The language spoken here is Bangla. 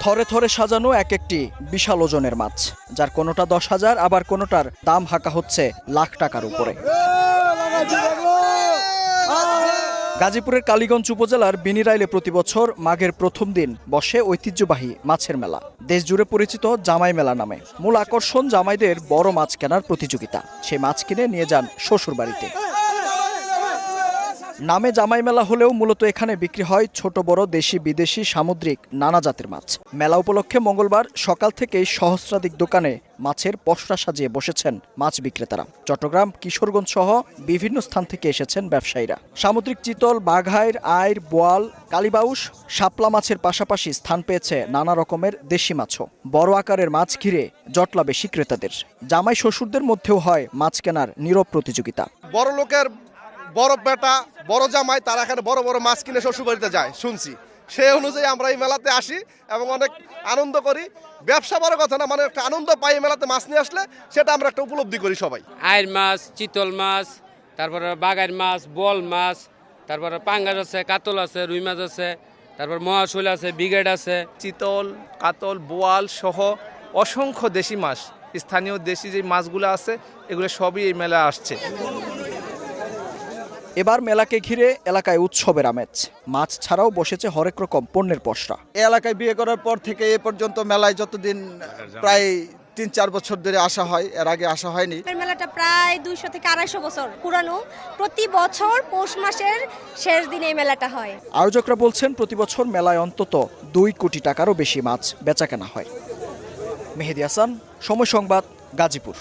থরে থরে সাজানো এক একটি বিশাল ওজনের মাছ, যার কোনোটা 10,000 আবার কোনোটার দাম হাঁকা হচ্ছে লাখ টাকার উপরে। গাজীপুরের কালীগঞ্জ উপজেলার বিনিরাইলে প্রতিবছর মাঘের প্রথম দিন বসে ঐতিহ্যবাহী মাছের মেলা, দেশজুড়ে পরিচিত জামাই মেলা নামে। মূল আকর্ষণ জামাইদের বড় মাছ কেনার প্রতিযোগিতা। সেই মাছ কিনে নিয়ে যান শ্বশুরবাড়িতে। নামে জামাই মেলা হলেও মূলত এখানে বিক্রি হয় ছোট বড় দেশি বিদেশি সামুদ্রিক নানা জাতের মাছ। মেলা উপলক্ষে মঙ্গলবার সকাল থেকেই সহস্রাধিক দোকানে মাছের পসরা সাজিয়ে বসেছেন মাছ বিক্রেতারা। চট্টগ্রাম, কিশোরগঞ্জ সহ বিভিন্ন স্থান থেকে এসেছেন ব্যবসায়ীরা। সামুদ্রিক চিতল, বাঘাইর, আইর, বোয়াল, কালীবাউস, শাপলা মাছের পাশাপাশি স্থান পেয়েছে নানা রকমের দেশি মাছও। বড় আকারের মাছ ঘিরে জটলা বেশি ক্রেতাদের। জামাই শ্বশুরদের মধ্যেও হয় মাছ কেনার নীরব প্রতিযোগিতা। বড় লোকের বড় বেটা, বড় জামাই তারা এখানে বড় বড় মাছ কিনে শ্বশুরবাড়িতে যায় শুনছি। সেই অনুযায়ী আমরা এই মেলাতে আসি এবং অনেক আনন্দ করি। ব্যবসা বড় কথা না, মানে একটা আনন্দ পাই এই মেলাতে মাছ নিয়ে আসলে, সেটা আমরা একটা উপলব্ধি করি সবাই। আইর মাছ, চিতল মাছ, তারপরে বাগাইর মাছ, বল মাছ, তারপরে পাঙ্গাস আছে, কাতল আছে, রুই মাছ আছে, তারপর মহাশৈল আছে, ব্রিগেড আছে। চিতল, কাতল, বোয়াল সহ অসংখ্য দেশি মাছ, স্থানীয় দেশি যে মাছগুলো আছে এগুলো সবই এই মেলায় আসছে। এবার মেলাকে ঘিরে এলাকায় উৎসবের আমেজ। মাছ ছাড়াও বসেছে হরেক রকম পণ্যের পসরা। এই এলাকায় বিয়ে করার পর থেকে এ পর্যন্ত মেলায় যতদিন প্রায় 3-4 বছর ধরে আসা হয়, এর আগে আসা হয়নি। মেলাটা প্রায় 200 থেকে 250 বছর পুরানো। প্রতি বছর পৌষ মাসের শেষ দিনে এই মেলাটা হয়। আয়োজকরা বলছেন প্রতি বছর মেলায় অন্তত 2 কোটি টাকারও বেশি মাছ বেচাকেনা হয়। মেহেদী হাসান, সময় সংবাদ, গাজীপুর।